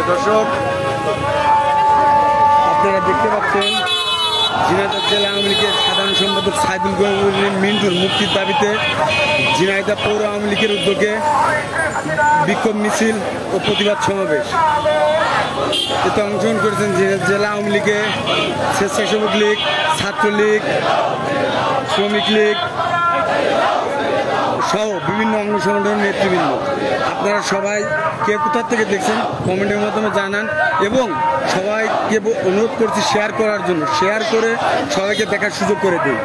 দর্শক, আপনারা দেখতে পাচ্ছেন ঝিনাইদহ জেলা আওয়ামী লীগের সাধারণ সম্পাদক সাইদুল মিন্টুর মুক্তির দাবিতে ঝিনাইদহ পৌর আওয়ামী লীগের উদ্যোগে বিক্ষোভ মিছিল ও প্রতিবাদ সমাবেশ। এতে অংশগ্রহণ করেছেন জেলা আওয়ামী লীগের স্বেচ্ছাসেবক লীগ, ছাত্রলীগ, শ্রমিক লীগ সহ বিভিন্ন অঙ্গ সংগঠনের নেতৃবৃন্দ। আপনারা সবাই কে কোথা থেকে দেখছেন কমেন্টের মাধ্যমে জানান এবং সবাইকে অনুরোধ করছি শেয়ার করার জন্য, শেয়ার করে সবাইকে দেখার সুযোগ করে দিই।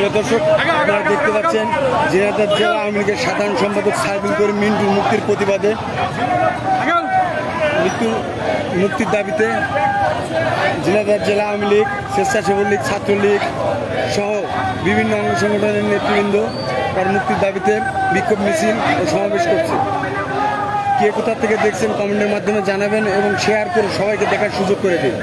প্রিয় দর্শক, আপনারা দেখতে পাচ্ছেন ঝিনাইদহ জেলা আওয়ামী লীগের সাধারণ সম্পাদক সাইদুল করিম মিন্টুর মুক্তির প্রতিবাদে মুক্তির দাবিতে ঝিনাইদহ জেলা আওয়ামী লীগ, স্বেচ্ছাসেবক লীগ, ছাত্রলীগ সহ বিভিন্ন অঙ্গ সংগঠনের নেতৃবৃন্দ তার মুক্তির দাবিতে বিক্ষোভ মিছিল ও সমাবেশ করছে। কে কোথা থেকে দেখছেন কমেন্টের মাধ্যমে জানাবেন এবং শেয়ার করে সবাইকে দেখার সুযোগ করে দিন।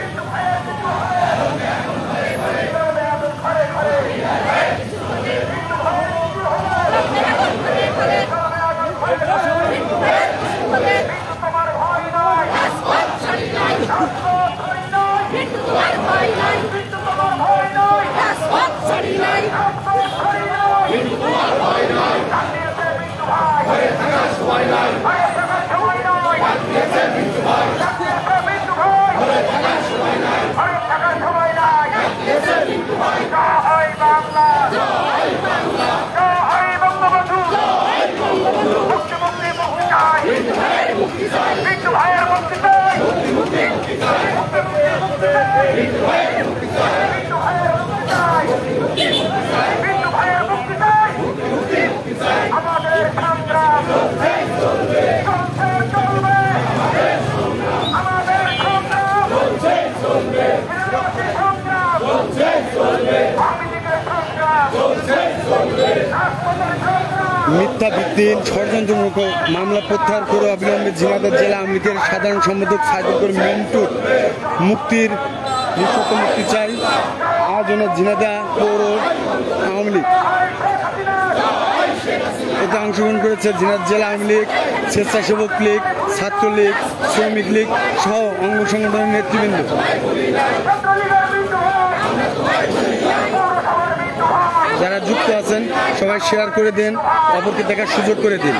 মিথ্যা ভিত্তিহীন ষড়যন্ত্রমূলক মামলা প্রত্যাহার করে অবিলম্বে ঝিনাইদহ জেলা আওয়ামী লীগের সাধারণ সম্পাদক সাইদুল করিম মিন্টুর মুক্তি চাই আয়োজনে ঝিনাইদহ পৌর আওয়ামী লীগ। এতে অংশগ্রহণ করেছে ঝিনাইদহ জেলা আওয়ামী লীগ, স্বেচ্ছাসেবক লীগ, ছাত্রলীগ, শ্রমিক লীগ সহ অঙ্গ সংগঠনের নেতৃবৃন্দ। যারা যুক্ত আছেন সবাই শেয়ার করে দিন, অপরকে দেখার সুযোগ করে দিন।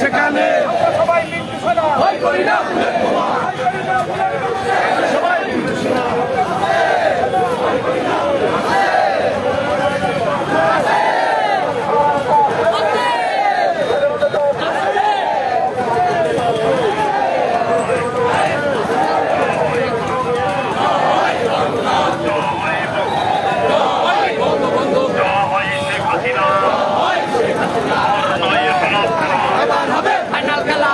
সেখানে সবাই মিন্টু সোনা ভয় করি না, সবাই মিন্টু সোনা ভয় করি না। ফাইনাল খেলা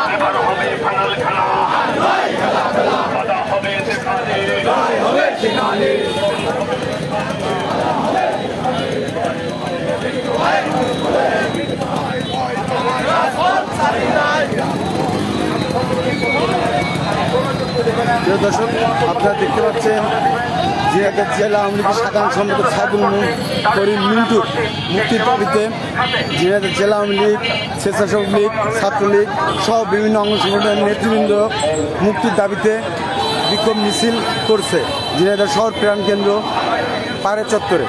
প্রিয় দর্শক, আপনারা দেখতে পাচ্ছেন ঝিনাইদহ জেলা আওয়ামী লীগের সাধারণ সম্পাদক সাইদুল করিম মিন্টুর মুক্তির দাবিতে ঝিনাইদহ জেলা আওয়ামী লীগ, স্বেচ্ছাসেবক লীগ, ছাত্রলীগ সহ বিভিন্ন অঙ্গ সংগঠনের নেতৃবৃন্দ মুক্তির দাবিতে বিক্ষোভ মিছিল করছে ঝিনাইদহ শহর প্রাণকেন্দ্র পাড়ে চত্বরে।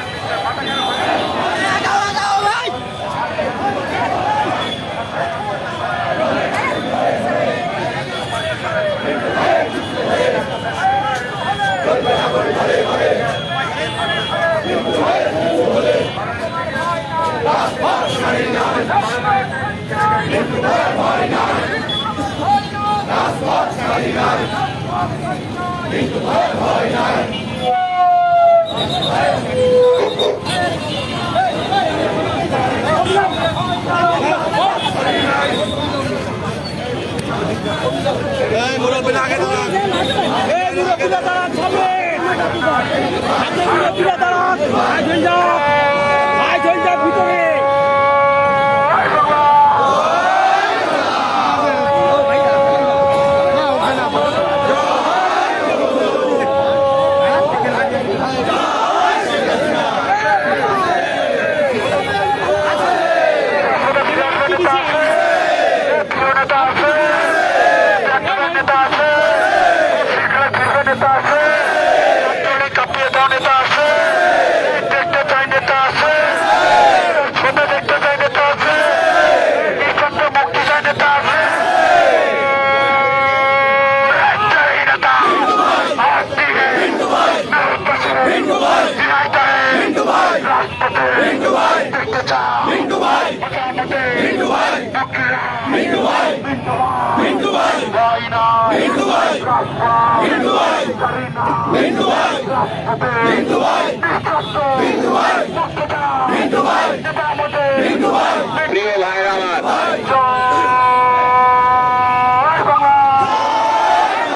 প্রিয় ভাইরা আমার,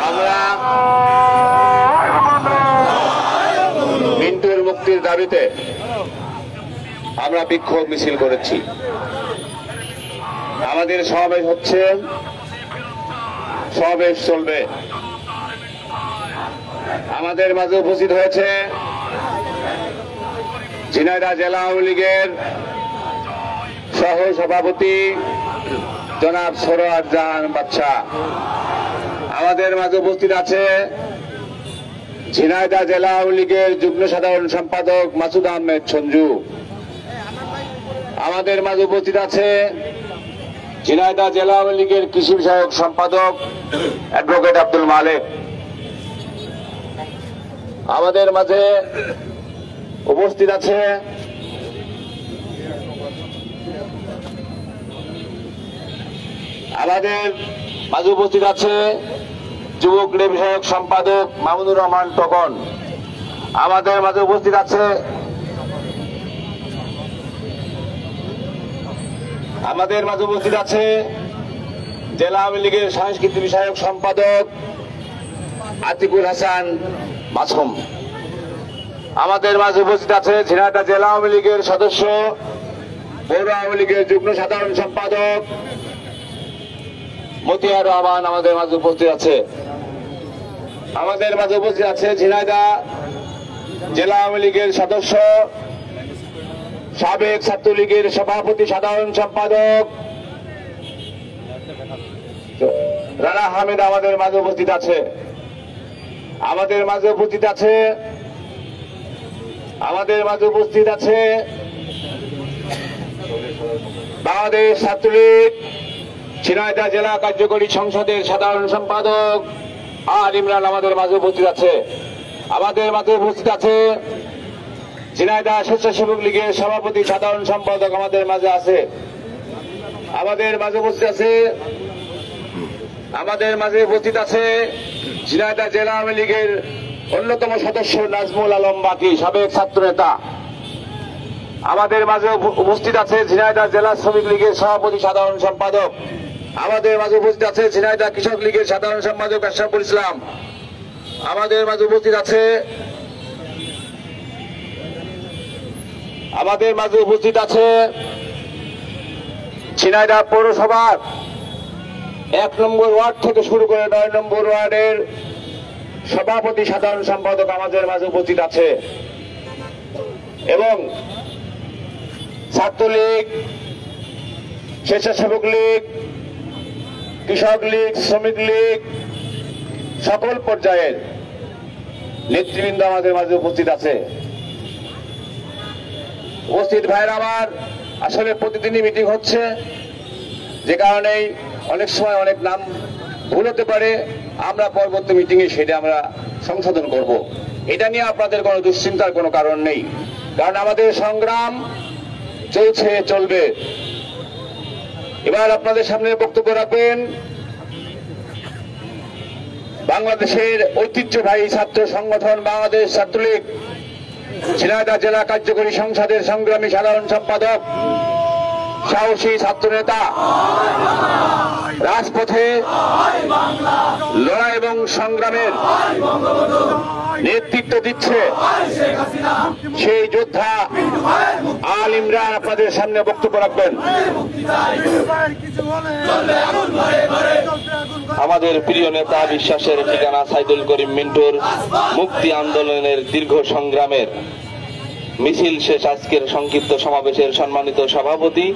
আমরা মিন্টুর মুক্তির দাবিতে আমরা বিক্ষোভ মিছিল করেছি। আমাদের সমাবেশ হচ্ছে, সমাবেশ চলবে। আমাদের মাঝে উপস্থিত হয়েছে ঝিনাইদহ জেলা আওয়ামী লীগের সহ সভাপতি জনাব সরোয়ার জাহান বাদশা। আমাদের মাঝে উপস্থিত আছে ঝিনাইদহ জেলা আওয়ামী লীগের যুগ্ম সাধারণ সম্পাদক মাসুদ আহমেদ সঞ্জু। আমাদের মাঝে উপস্থিত আছে ঝিনাইদহ জেলা আওয়ামী লীগের কৃষি বিষয়ক সম্পাদক অ্যাডভোকেট আব্দুল মালেক। আমাদের মাঝে উপস্থিত আছে যুবক ক্রীড়া বিষয়ক সম্পাদক মামুনুর রহমান টকন। আমাদের মাঝে উপস্থিত আছে জেলা আওয়ামী লীগের সাংস্কৃতিক বিষয়ক সম্পাদক আতিকুল হাসান মাসুম। আমাদের মাঝে উপস্থিত আছে ঝিনাইদহ জেলা আওয়ামী লীগের সদস্য, পৌর আওয়ামী লীগের যুগ্ম সাধারণ সম্পাদক মতিয়ার রহমান। আমাদের মাঝে উপস্থিত আছে ঝিনাইদহ জেলা আওয়ামী লীগের সদস্য, সাবেক ছাত্রলীগের সভাপতি সাধারণ সম্পাদক রানা হামিদ। আমাদের মাঝে উপস্থিত আছে বাংলাদেশ ছাত্রলীগ ঝিনাইদহ জেলা কার্যকরী সংসদের সাধারণ সম্পাদক আর ইমরান। আমাদের মাঝে উপস্থিত আছে ঝিনাইদহ স্বেচ্ছাসেবক লীগের সভাপতি সাধারণ সম্পাদক। আমাদের মাঝে উপস্থিত আছে ঝিনাইদহ জেলা আওয়ামী লীগের অন্যতম সদস্য নাজমুল আলম বাকি, সাবেক ছাত্র নেতা। আমাদের মাঝে উপস্থিত আছে ঝিনাইদহ জেলা শ্রমিক লীগের সভাপতি সাধারণ সম্পাদক। আমাদের মাঝে উপস্থিত আছে ঝিনাইদহ কৃষক লীগের সাধারণ সম্পাদক আশরাফুল ইসলাম। আমাদের মাঝে উপস্থিত আছে ঝিনাইদহ পৌরসভার 1 নম্বর ওয়ার্ড থেকে শুরু করে 9 নম্বর ওয়ার্ডের সভাপতি সাধারণ সম্পাদক আমাদের মাঝে উপস্থিত আছে এবং ছাত্রলীগ, স্বেচ্ছাসেবক লীগ, কৃষক লীগ, শ্রমিক লীগ সকল পর্যায়ের নেতৃবৃন্দ আমাদের মাঝে উপস্থিত আছে। উপস্থিত ভাইরা আমার, আসলে প্রতিদিনই মিটিং হচ্ছে, যে কারণেই অনেক সময় অনেক নাম ভুল হতে পারে। আমরা পরবর্তী মিটিংয়ে সেটা আমরা সংশোধন করব। এটা নিয়ে আপনাদের কোনো দুশ্চিন্তার কোনো কারণ নেই, কারণ আমাদের সংগ্রাম চলছে, চলবে। এবার আপনাদের সামনে বক্তব্য রাখবেন বাংলাদেশের ঐতিহ্যবাহী ছাত্র সংগঠন বাংলাদেশ ছাত্রলীগ ঝিনাইদহ জেলা কার্যকরী সংসদের সংগ্রামী সাধারণ সম্পাদক, সাহসী ছাত্র নেতা, রাজপথে লড়াই এবং সংগ্রামের নেতৃত্ব দিচ্ছে সেই যোদ্ধা আল ইমরান আপনাদের সামনে বক্তব্য রাখবেন। আমাদের প্রিয় নেতা, বিশ্বাসের ঠিকানা সাইদুল করিম মিন্টুর মুক্তি আন্দোলনের দীর্ঘ সংগ্রামের মিছিল শেষ আজকের সংক্ষিপ্ত সমাবেশের সম্মানিত সভাপতি,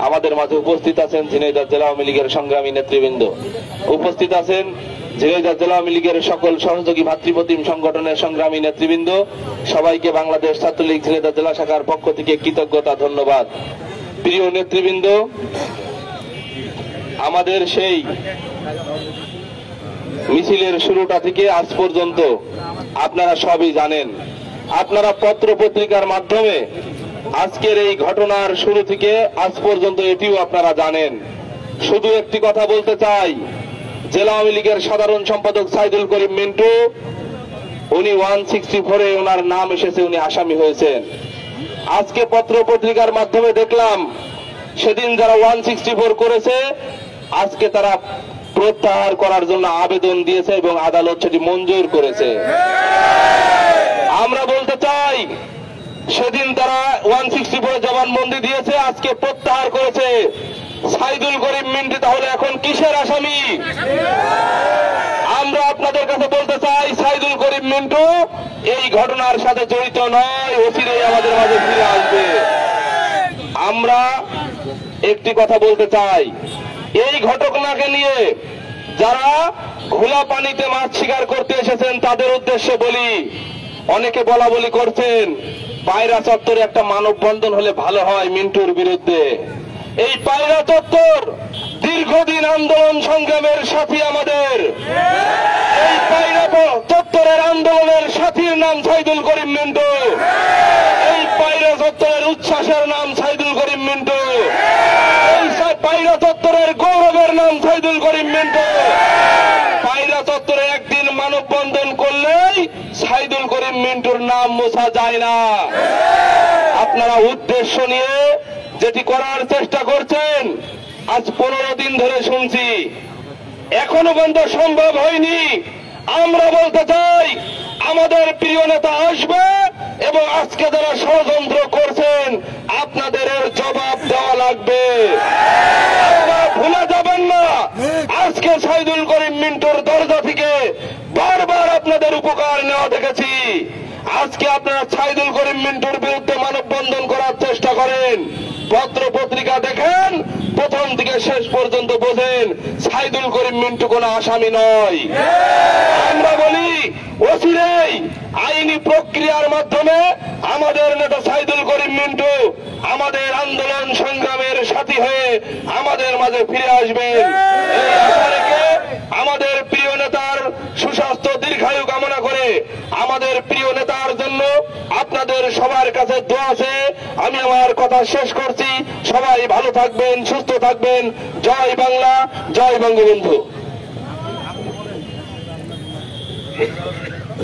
আমাদের মাঝে উপস্থিত আছেন ঝিনাইদহ জেলা আওয়ামী লীগের সংগ্রামী নেতৃবৃন্দ, উপস্থিত আছেন ঝিনাইদহ জেলা আওয়ামী লীগের সকল সহযোগী ভাতৃপ্রতিম সংগঠনের সংগ্রামী নেতৃবৃন্দ। সবাইকে বাংলাদেশ ছাত্রলীগ ঝিনাইদহ জেলা শাখার পক্ষ থেকে কৃতজ্ঞতা, ধন্যবাদ। প্রিয় নেতৃবৃন্দ, আমাদের সেই মিছিলের শুরুটা থেকে আজ পর্যন্ত আপনারা সবই জানেন। আপনারা পত্র পত্রিকার মাধ্যমে আজকের এই ঘটনার শুরু থেকে আজ পর্যন্ত এটিও আপনারা জানেন। শুধু একটি কথা বলতে চাই, জেলা আওয়ামী লীগের সাধারণ সম্পাদক সাইদুল করিম মিন্টু, উনি 164-এ ওনার নাম এসেছে, উনি আসামি হয়েছেন। আজকে পত্র পত্রিকার মাধ্যমে দেখলাম সেদিন যারা 164 করেছে আজকে তারা প্রত্যাহার করার জন্য আবেদন দিয়েছে এবং আদালত সেটি মঞ্জুর করেছে। আমরা বলতে চাই, সেদিন তারা 164 জবানবন্দি দিয়েছে, আজকে প্রত্যাহার করেছে। সাইদুল করিম মিন্টু তাহলে এখন কিসের আসামি? আমরা আপনাদের কাছে বলতে চাই, সাইদুল করিম মিন্টু এই ঘটনার সাথে জড়িত নয়, অচিরেই আমাদের মাঝে ফিরে আসবে। আমরা একটি কথা বলতে চাই, এই ঘটনাকে নিয়ে যারা খোলা পানিতে মাছ শিকার করতে এসেছেন তাদের উদ্দেশ্যে বলি, অনেকে বলা বলি করছেন পায়রা চত্বরে একটা মানববন্ধন হলে ভালো হয় মিন্টুর বিরুদ্ধে। এই পায়রা চত্বর দীর্ঘদিন আন্দোলন সংগ্রামের সাথী আমাদের। এই পায়রা চত্বরের আন্দোলনের সাথীর নাম সাইদুল করিম মিন্টু। এই পায়রা চত্বরের উচ্ছ্বাসের নাম সাইদুল করিম মিন্টু। এই পায়রা চত্বরের গৌরবের নাম সাইদুল করিম মিন্টু। পায়রা চত্বরে একদিন মানববন্ধন করলেই সাইদুল করিম মিন্টুর নাম মোছা যায় না। আপনারা উদ্দেশ্য নিয়ে যেটি করার চেষ্টা করছেন, আজ 15 দিন ধরে শুনছি, এখনো পর্যন্ত সম্ভব হয়নি। আমরা বলতে চাই, আমাদের প্রিয় নেতা আসবে এবং আজকে যারা ষড়যন্ত্র করছেন আপনাদের এর জবাব দেওয়া লাগবে। আপনারা ভুলে যাবেন না, আজকে সাইদুল করিম মিন্টুর দরজা থেকে বারবার আপনাদের উপকার নেওয়া দেখেছি। আজকে আপনারা সাইদুল করিম মিন্টুর বিরুদ্ধে মানববন্ধন করার চেষ্টা করেন, পত্র পত্রিকা দেখেন, প্রথম থেকে শেষ পর্যন্ত বোঝেন সাইদুল করিম মিন্টু কোন আসামি নয়। আমরা বলি, অচিরেই আইনি প্রক্রিয়ার মাধ্যমে আমাদের নেতা সাইদুল করিম মিন্টু আমাদের আন্দোলন সংগ্রামের সাথী হয়ে আমাদের মাঝে ফিরে আসবেন। এই আশা রেখে আমাদের প্রিয় নেতার সুস্বাস্থ্য দীর্ঘায়ু কামনা করে আমাদের প্রিয় নেতার জন্য আপনাদের সবার কাছে দোয়া আছে। আমি আমার কথা শেষ করছি। সবাই ভালো থাকবেন, সুস্থ থাকবেন। জয় বাংলা, জয় বঙ্গবন্ধু।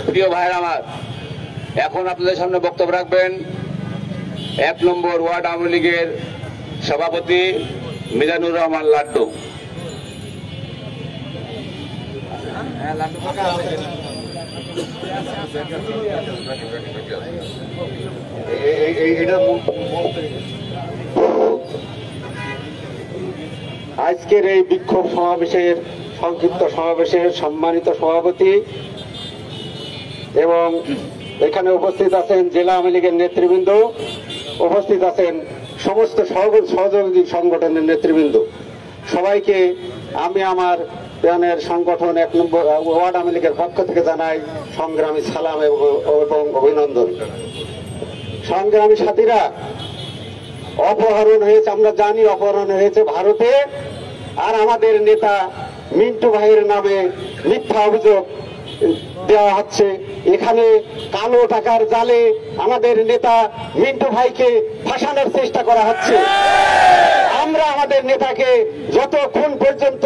প্রিয় ভাইরা আমার, এখন আপনাদের সামনে বক্তব্য রাখবেন 1 নম্বর ওয়ার্ড আওয়ামী লীগের সভাপতি মিজানুর রহমান লাড্ডু। আজকের এই বিক্ষোভ সমাবেশের সংক্ষিপ্ত সমাবেশের সম্মানিত সভাপতি এবং এখানে উপস্থিত আছেন জেলা আওয়ামী লীগের নেতৃবৃন্দ, উপস্থিত আছেন সমস্ত সহযোগী সংগঠনের নেতৃবৃন্দ। সবাইকে আমি আমার প্রাণের সংগঠন 1 নম্বর ওয়ার্ড আওয়ামী লীগের পক্ষ থেকে জানাই সংগ্রামী সালাম এবং অভিনন্দন। সংগ্রামী সাথীরা, অপহরণ হয়েছে, আমরা জানি অপহরণ হয়েছে ভারতে, আর আমাদের নেতা মিন্টু ভাইয়ের নামে মিথ্যা অভিযোগ দেওয়া হচ্ছে। এখানে কালো টাকার জালে আমাদের নেতা মিন্টু ভাইকে ফাঁসানোর চেষ্টা করা হচ্ছে। আমরা আমাদের নেতাকে যতক্ষণ পর্যন্ত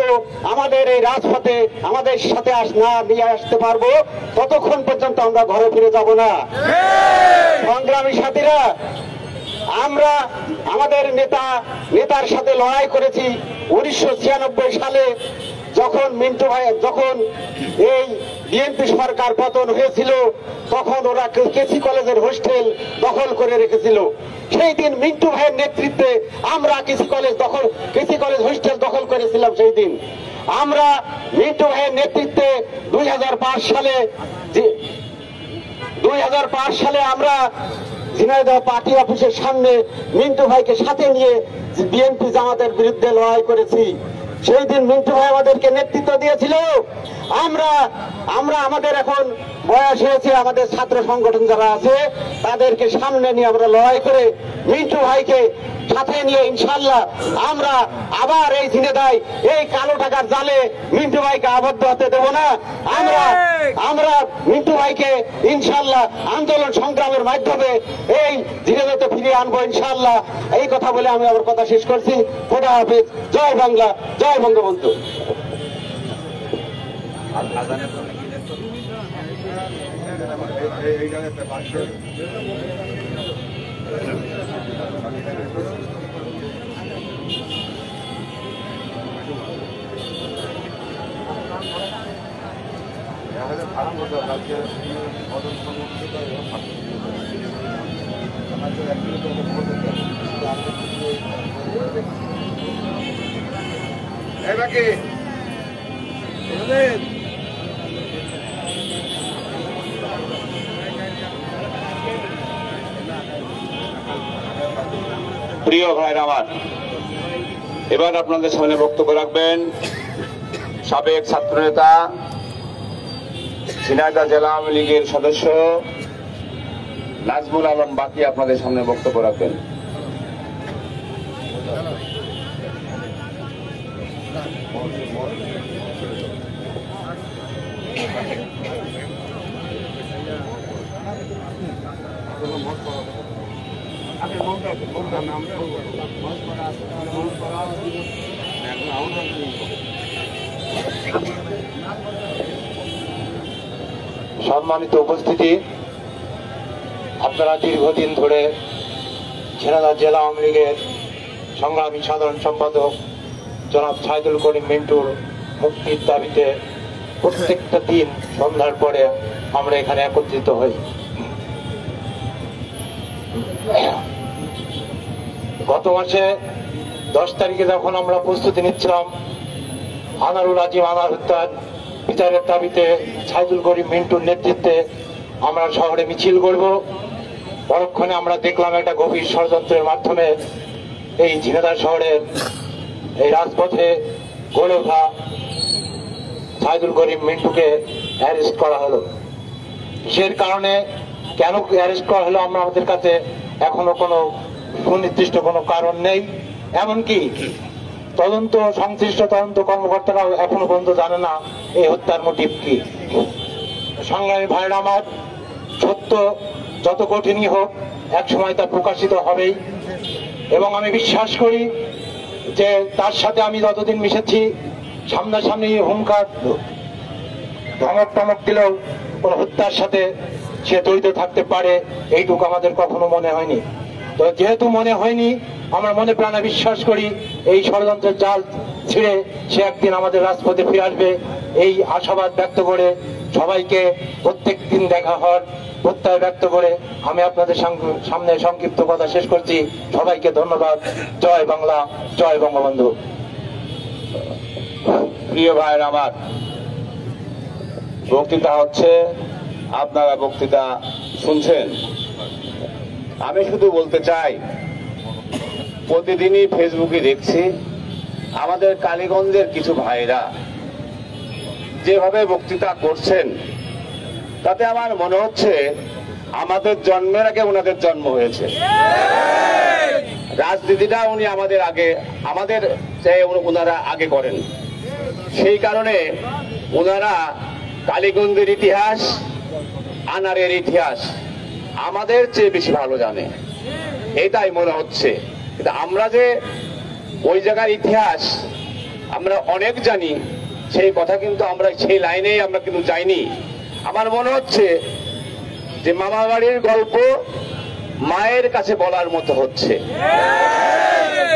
আমাদের এই রাজপথে আমাদের সাথে না নিয়ে আসতে পারবো ততক্ষণ পর্যন্ত আমরা ঘরে ফিরে যাব না। সংগ্রামী সাথীরা, আমরা আমাদের নেতার সাথে লড়াই করেছি 1996 সালে, যখন মিন্টু ভাই যখন এই বিএনপি সরকার পতন হয়েছিল তখন ওরা কেসি কলেজের হোস্টেল দখল করে রেখেছিল। সেই দিন মিন্টু ভাইয়ের নেতৃত্বে আমরা কেসি কলেজ হোস্টেল দখল করেছিলাম। সেই দিন আমরা মিন্টু ভাইয়ের নেতৃত্বে 2005 সালে আমরা ঝিনাইদহ পার্টি অফিসের সামনে মিন্টু ভাইকে সাথে নিয়ে বিএনপি জামাতের বিরুদ্ধে লড়াই করেছি। সেই দিন মিন্টু ভাই আমাদেরকে নেতৃত্ব দিয়েছিল। আমরা আমাদের এখন বয়স হয়েছে, আমাদের ছাত্র সংগঠন যারা আছে তাদেরকে সামনে নিয়ে আমরা লড়াই করে মিন্টু ভাইকে সাথে নিয়ে ইনশাল্লাহ আমরা আবার এই ঝিনাইদহে এই কালো টাকার জালে মিন্টু ভাইকে আবদ্ধ হতে দেব না। আমরা মিন্টু ভাইকে ইনশাল্লাহ আন্দোলন সংগ্রামের মাধ্যমে এই ঝিনাইদহে ফিরিয়ে আনবো ইনশাল্লাহ। এই কথা বলে আমি আমার কথা শেষ করছি। খোদা হাফেজ। জয় বাংলা, জয় বঙ্গবন্ধু। প্রিয় ভাইরা আমার, এবার আপনাদের সামনে বক্তব্য রাখবেন সাবেক ছাত্রনেতা ঝিনাইদহ জেলা আওয়ামী লীগের সদস্য নাজমুল আলম বাকি আপনাদের সামনে বক্তব্য রাখবেন। সম্মানিত উপস্থিতি, আপনারা দীর্ঘদিন ধরে ঝিনাইদহ জেলা আওয়ামী লীগের সংগ্রামী সাধারণ সম্পাদক জনাব সাইদুল করিম মিন্টুর মুক্তির দাবিতে প্রত্যেকটা দিন সন্ধ্যার পরে আমরা এখানে একত্রিত হই। গত মাসে 10 তারিখে যখন আমরা প্রস্তুতি নিচ্ছিলাম আনারুল আজিম আনার হত্যার বিচারের দাবিতে সাইদুল করিম মিন্টুর নেতৃত্বে আমরা শহরে মিছিল করব, পরক্ষণে আমরা দেখলাম একটা গভীর ষড়যন্ত্রের মাধ্যমে এই ঝিনাইদহ শহরের এই রাজপথে গড়ে ওঠা সাইদুল করিম মিন্টুকে অ্যারেস্ট করা হলো। কিসের কারণে, কেন অ্যারেস্ট করা হলো আমাদের কাছে এখনো কোনো সুনির্দিষ্ট কোনো কারণ নেই। এমনকি সংশ্লিষ্ট তদন্ত কর্মকর্তারাও এখনো পর্যন্ত জানে না এই হত্যার মোটিভ কি। সংগ্রামী ভাইরা আমার, সত্য যত কঠিনই হোক একসময় তা প্রকাশিত হবেই, এবং আমি বিশ্বাস করি যে তার সাথে আমি যতদিন মিশেছি সামনাসামনি হুঙ্কার ধমক টমক দিলেও কোন হত্যার সাথে সে জড়িত থাকতে পারে এইটুকু আমাদের কখনো মনে হয়নি। তো যেহেতু মনে হয়নি, আমরা মনে প্রাণে বিশ্বাস করি এই ষড়যন্ত্রের জাল ছিঁড়ে সে একদিন আমাদের রাজপথে ফিরে আসবে। এই আশাবাদ ব্যক্ত করে সবাইকে প্রত্যেক দিন দেখা হওয়ার প্রত্যয় ব্যক্ত করে আমি আপনাদের সামনে সংক্ষিপ্ত কথা শেষ করছি। সবাইকে ধন্যবাদ। জয় বাংলা, জয় বঙ্গবন্ধু। প্রিয় ভাইয়ের আমার, বক্তৃতা হচ্ছে আপনারা বক্তৃতা শুনছেন। আমি শুধু বলতে চাই, প্রতিদিনই ফেসবুকে দেখছি আমাদের কালীগঞ্জের কিছু ভাইরা যেভাবে বক্তৃতা করছেন, তাতে আমার মনে হচ্ছে আমাদের জন্মের আগে ওনাদের জন্ম হয়েছে। রাজনীতিটা উনি আমাদের চেয়ে ওনারা আগে করেন, সেই কারণে ওনারা কালীগঞ্জের ইতিহাস, আনারের ইতিহাস আমাদের চেয়ে বেশি ভালো জানে, এটাই মনে হচ্ছে। কিন্তু আমরা যে ওই জায়গার ইতিহাস আমরা অনেক জানি, সেই কথা কিন্তু আমরা সেই লাইনেই আমরা কিন্তু যাইনি। আমার মনে হচ্ছে যে মামা বাড়ির গল্প মায়ের কাছে বলার মতো হচ্ছে।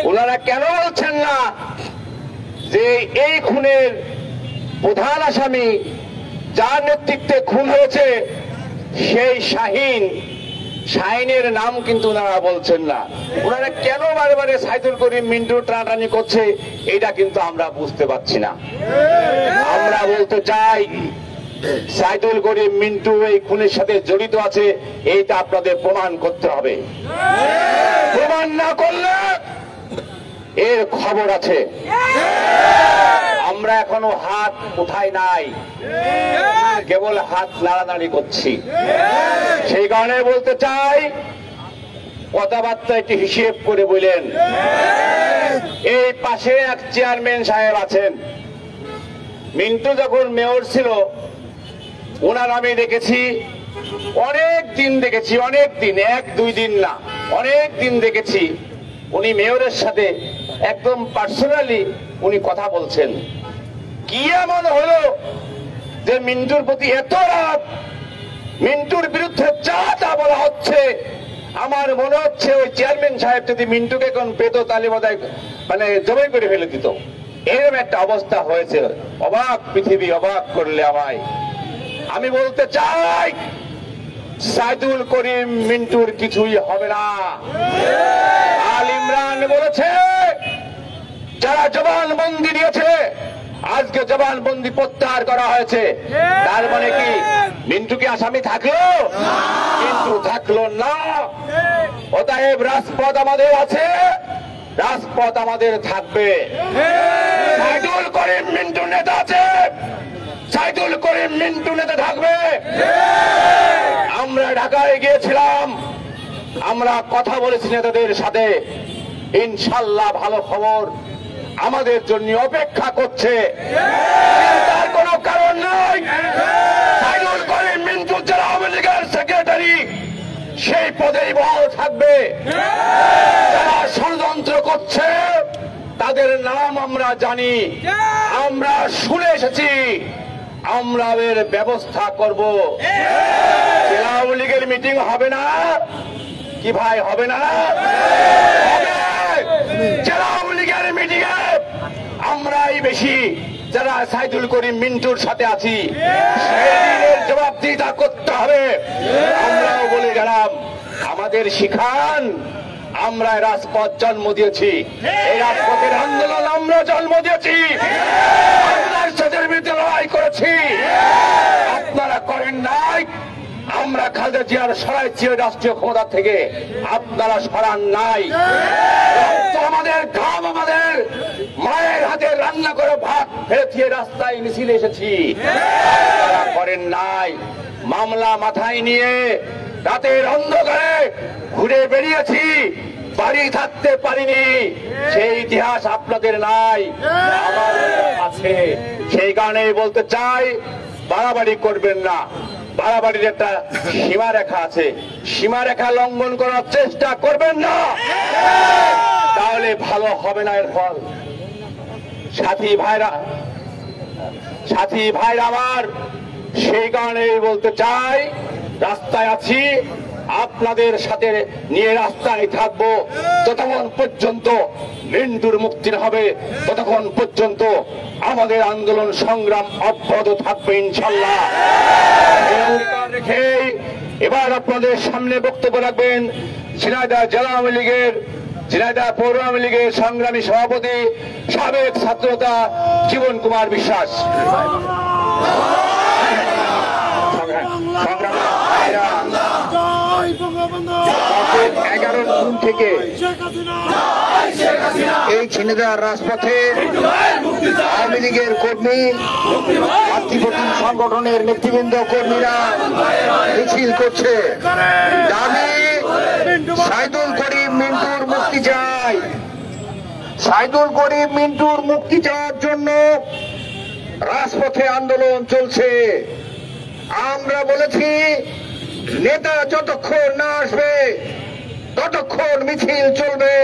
ওনারা কেন বলছেন না যে এই খুনের প্রধান আসামি যার নেতৃত্বে খুন হয়েছে সেই শাহিনের নাম কিন্তু ওনারা বলছেন না। ওনারা কেন বারে বারে সাইদুল করিম মিন্টু টানাটানি করছে, এটা কিন্তু আমরা বুঝতে পারছি না। আমরা বলতে চাই, সাইদুল করিম মিন্টু এই খুনের সাথে জড়িত আছে, এইটা আপনাদের প্রমাণ করতে হবে। প্রমাণ না করলে এর খবর আছে। আমরা এখনো হাত উঠাই নাই, কেবল হাত নাড়ানাড়ি করছি। সেই কারণে বলতে চাই, কথাবার্তা একটি হিসেব করে বললেন। এই পাশে এক চেয়ারম্যান সাহেব আছেন, মিন্টু যখন মেয়র ছিল ওনার আমি দেখেছি, অনেক দিন দেখেছি, অনেক দিন, 1-2 দিন না, অনেক দিন দেখেছি উনি মেয়রের সাথে একদম পার্সোনালি উনি কথা বলছেন। কি এমন হলো যে মিন্টুর প্রতি এত রাগ, মিন্টুর বিরুদ্ধে যা তা বলা হচ্ছে? আমার মনে হচ্ছে ওই চেয়ারম্যান সাহেব যদি মিন্টুকে কোন পেত তাহলে বোধহয় জবাই করে ফেলে দিত। এরকম একটা অবস্থা হয়েছে। অবাক পৃথিবী, অবাক করলে আমায়। আমি বলতে চাই, সাইদুল করিম মিন্টুর কিছুই হবে না। আল ইমরান বলেছে, যারা জবানবন্দি দিয়েছে আজকে জবানবন্দি প্রত্যাহার করা হয়েছে, তার মানে কি মিন্টু কি আসামি থাকলো? মিন্টু থাকলো না। অতএব রাজপথ আমাদের আছে, রাজপথ আমাদের থাকবে। সাইদুল করিম মিন্টু নেতা আছে, সাইদুল করিম মিন্টু নেতা থাকবে। আমরা ঢাকায় গিয়েছিলাম, আমরা কথা বলেছি নেতাদের সাথে, ইনশাল্লাহ ভালো খবর আমাদের জন্য অপেক্ষা করছে। তার কোনো কারণ নাই। সাইদুল করিম মিন্টু যারা আওয়ামী লীগের সেক্রেটারি সেই পদেই বহাল থাকবে। যারা ষড়যন্ত্র করছে তাদের নাম আমরা জানি, আমরা শুনে এসেছি, আমরা এর ব্যবস্থা করব। আওয়ামী লীগের মিটিং হবে না কি ভাই? হবে না? জেলা আওয়ামী লীগের মিটিং এ আমরাই বেশি যারা সাইদুল করিম মিন্টুর সাথে আছি, সেই দিনের জবাবদিহিতা করতে হবে। আমরাও বলে গেলাম, আমাদের শিখান, আমরা রাজপথ জন্ম দিয়েছি, এই রাজপথের আন্দোলন আমরা জন্ম দিয়েছি, আপনার সাথে বিরুদ্ধে লড়াই করেছি, আপনারা করেন নাই। আমরা খালেদা জিয়ার সরাইছি রাষ্ট্রীয় ক্ষমতা থেকে, আপনারা সরান নাই। আমাদের ঘাম, আমাদের মায়ের হাতে রান্না করে ভাত ফেলে রাস্তায় মিছিলে এসেছি, আপনারা করেন নাই। মামলা মাথায় নিয়ে রাতের অন্ধকারে ঘুরে বেরিয়েছি, বাড়ি থাকতে পারিনি, সেই ইতিহাস আপনাদের নাই, আমার আছে। সেই কারণেই বলতে চাই, বাড়াবাড়ি করবেন না। বাড়াবাড়ির একটা সীমারেখা আছে, সীমারেখা লঙ্ঘন করার চেষ্টা করবেন না, তাহলে ভালো হবে না এর ফল। সাথী ভাইরা আমার, সেই কারণেই বলতে চাই, রাস্তায় আছি, আপনাদের সাথে নিয়ে রাস্তায় থাকবো যতক্ষণ পর্যন্ত মিন্টুর মুক্তি না হবে, ততক্ষণ পর্যন্ত আমাদের আন্দোলন সংগ্রাম অব্যাহত থাকবে ইনশাল্লাহ। রেখে এবার আপনাদের সামনে বক্তব্য রাখবেন ঝিনাইদহ জেলা আওয়ামী লীগের, ঝিনাইদহ পৌর আওয়ামী লীগের সংগ্রামী সভাপতি, সাবেক ছাত্রনেতা জীবন কুমার বিশ্বাস। থেকে এই ঝিনাইদহ রাজপথে আওয়ামী লীগের কর্মী মাতৃপ্রতিম সংগঠনের নেতৃবৃন্দ কর্মীরা মিছিল করছে। দাবি সাইদুল করিম মিন্টুর মুক্তি চাই। সাইদুল করিম মিন্টুর মুক্তি চাওয়ার জন্য রাজপথে আন্দোলন চলছে। আমরা বলেছি নেতা যতক্ষণ না আসবে ততক্ষণ মিছিল চলবে।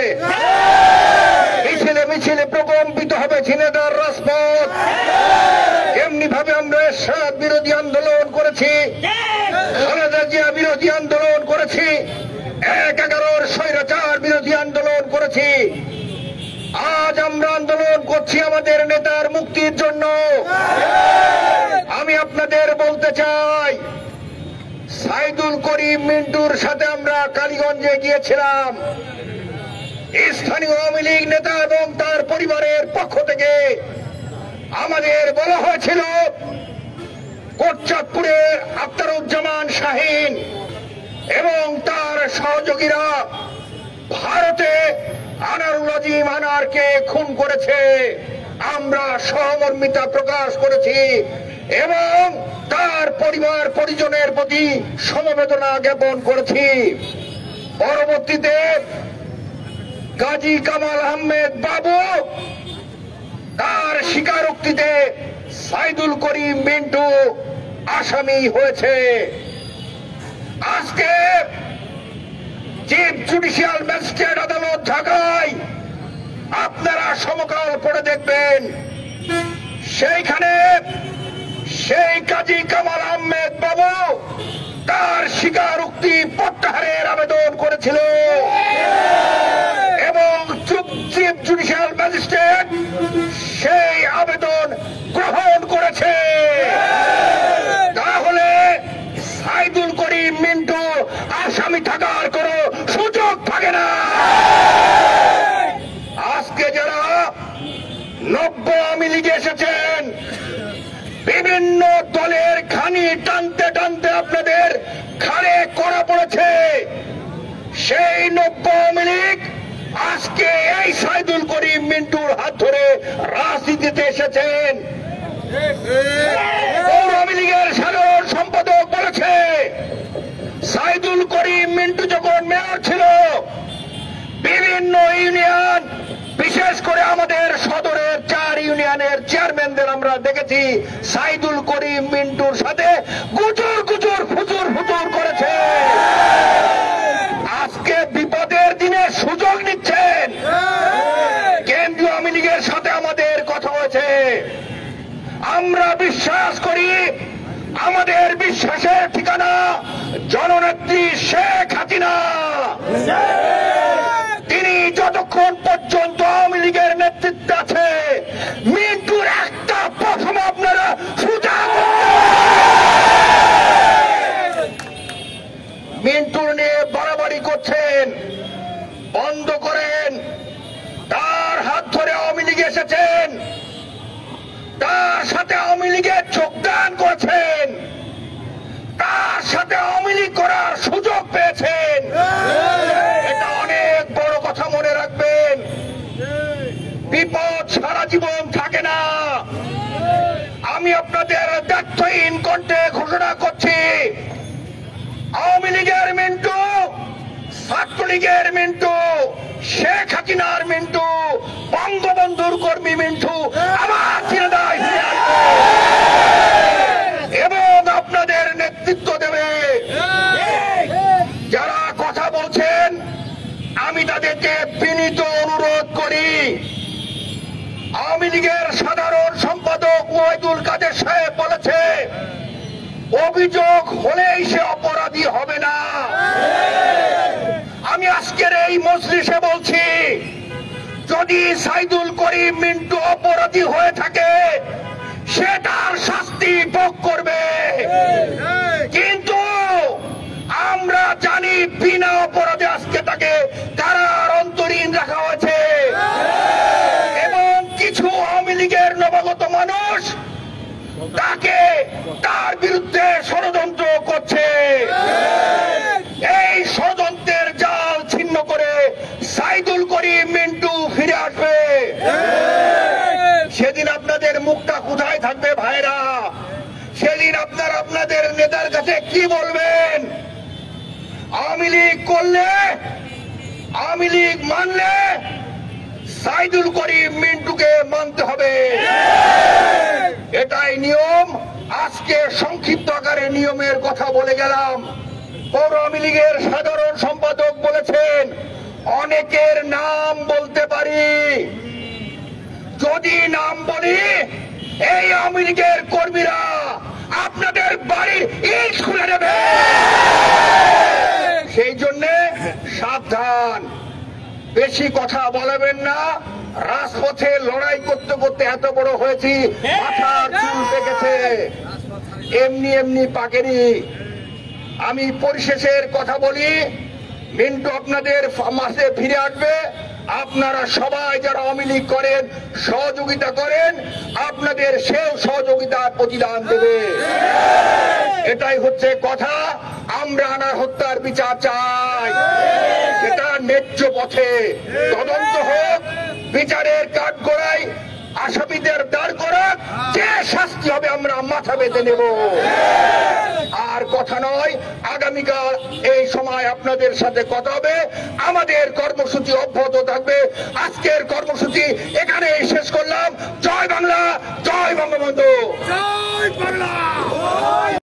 মিছিলে মিছিলে প্রকম্পিত হবে ঝিনাইদহ রাজপথ। এমনি ভাবে আমরা এরশাদ বিরোধী আন্দোলন করেছি, খালেদা জিয়া বিরোধী আন্দোলন করেছি, ১/১১ স্বৈরাচার বিরোধী আন্দোলন করেছি। আজ আমরা আন্দোলন করছি আমাদের নেতার মুক্তির জন্য। আমি আপনাদের বলতে চাই, সাইদুল করিম মিন্টুর সাথে আমরা কালীগঞ্জে গিয়েছিলাম। স্থানীয় আওয়ামী লীগ নেতা এবং তার পরিবারের পক্ষ থেকে আমাদের বলা হয়েছিল কোটচাঁদপুরের আখতারুজ্জামান শাহীন এবং তার সহযোগীরা ভারতে আনারুল আজিম আনারকে খুন করেছে। আমরা সহমর্মিতা প্রকাশ করেছি এবং তার পরিবার পরিজনের প্রতি সমবেদনা জ্ঞাপন করেছি। পরবর্তীতে গাজী কামাল আহমেদ বাবু তার স্বীকারোক্তিতে সাইদুল করিম মিন্টু আসামি হয়েছে। আজকে চিফ জুডিশিয়াল ম্যাজিস্ট্রেট আদালত ঢাকায় আপনারা সমকাল পড়ে দেখবেন, সেইখানে সেই গাজী কামাল আহমেদ বাবু তার স্বীকারোক্তি প্রত্যাহারের আবেদন করেছিল এবং চিফ জুডিশিয়াল ম্যাজিস্ট্রেট সেই আবেদন গ্রহণ করেছে। তাহলে সাইদুল করিম মিন্টু আসামি থাকার কোনো সুযোগ থাকে না। আজকে যারা নব্য আওয়ামী লীগে এসেছেন, বিভিন্ন দলের খানি টানতে টানতে আপনাদের ঘাড়ে কড়া পড়েছে, সেই নব্য আওয়ামী লীগ আজকে এই সাইদুল করিম মিন্টুর হাত ধরে রাজনীতিতে এসেছেন। আওয়ামী লীগের সাধারণ সম্পাদক বলেছে সাইদুল করিম মিন্টু যখন মেয়র ছিল বিভিন্ন ইউনিয়ন, বিশেষ করে আমাদের সদরের 4 ইউনিয়নের চেয়ারম্যানদের আমরা দেখেছি সাইদুল করিম মিন্টুর সাথে গুজর গুজর ফুজুর ফুজুর করেছে। আজকে বিপদের দিনে সুযোগ নিচ্ছেন। কেন্দ্রীয় আওয়ামী লীগের সাথে আমাদের কথা হয়েছে। আমরা বিশ্বাস করি, আমাদের বিশ্বাসের ঠিকানা জননেত্রী শেখ হাসিনা। তিনি যতক্ষণ পর্যন্ত আওয়ামী লীগের নেতৃত্বে আছে, মিন্টুর একটা প্রথম আপনারা সুযোগ মিন্টুর নিয়ে বাড়াবাড়ি করছেন, বন্ধ করেন। তার হাত ধরে আওয়ামী লীগে এসেছেন, তার সাথে আওয়ামী লীগে যোগদান করেছেন, তার সাথে আওয়ামী লীগ করার সুযোগ পেয়েছেন। এটা অনেক বড় কথা, মনে রাখবেন। বিপদ সারা জীবন থাকে না। আমি আপনাদের দায়িত্বহীন কণ্ঠে ঘোষণা করছি, আওয়ামী লীগের মিন্টু, ছাত্রলীগের মিন্টু, শেখ হাসিনার মিন্টু, বঙ্গবন্ধুর কর্মী মিন্টু আবার ঝিনাইদহে ফিরে আসবে এবং আপনাদের নেতৃত্ব দেবে। যারা কথা বলছেন আমি তাদেরকে বিনীত অনুরোধ করি, আওয়ামী লীগের সাধারণ সম্পাদক ওয়াহিদুল কাদের সাহেব বলেছে অভিযোগ হলেই সে অপরাধী হবে না। আমি আজকের এই মজলিসে বলছি, যদি সাইদুল করিম মিন্টু অপরাধী হয়ে থাকে সে তার শাস্তি ভোগ করবে, কিন্তু আমরা জানি বিনা অপরাধে আজকে তাকে কারার অন্তরীণ রাখা হয়েছে এবং কিছু আওয়ামী লীগের নবাগত মানুষ তাকে তার বিরুদ্ধে ষড়যন্ত্র করছে। এই ষড়যন্ত্রের জাল ছিন্ন করে আপনাদের নেতার কাছে কি বলবেন? আওয়ামী লীগ করলে, আওয়ামী লীগ মানলে সাইদুল করিম মিন্টুকে মানতে হবে, এটাই নিয়ম। আজকে সংক্ষিপ্ত আকারে নিয়মের কথা বলে গেলাম। পৌর আওয়ামী লীগের সাধারণ সম্পাদক বলেছেন অনেকের নাম বলতে পারি, যদি নাম বলি এই আওয়ামী লীগের কর্মীরা আপনাদের বাড়ির ইট খুলে নেবে, সেই জন্য সাবধান, বেশি কথা বলবেন না। রাজপথে লড়াই করতে করতে এত বড় হয়েছি, মাথার চুল পেকেছে, এমনি এমনি পাকেনি। আমি পরিশেষের কথা বলি, মিন্টু আপনাদের মাঝে ফিরে আসবে। আপনারা সবাই যারা আওয়ামী লীগ করেন, সহযোগিতা করেন, আপনাদের সেও সহযোগিতার প্রতিদান দেবে, এটাই হচ্ছে কথা। আমরা আনার হত্যার বিচার চাই, সেটা ন্যায্য পথে তদন্ত হোক, বিচারের কাঠগড়ায় আসামিদের দাঁড় করাক, যে শাস্তি হবে আমরা মাথা বেঁধে নেব। আর কথা নয়, আগামীকাল এই সময় আপনাদের সাথে কথা হবে। আমাদের কর্মসূচি অব্যাহত থাকবে। আজকের কর্মসূচি এখানেই শেষ করলাম। জয় বাংলা।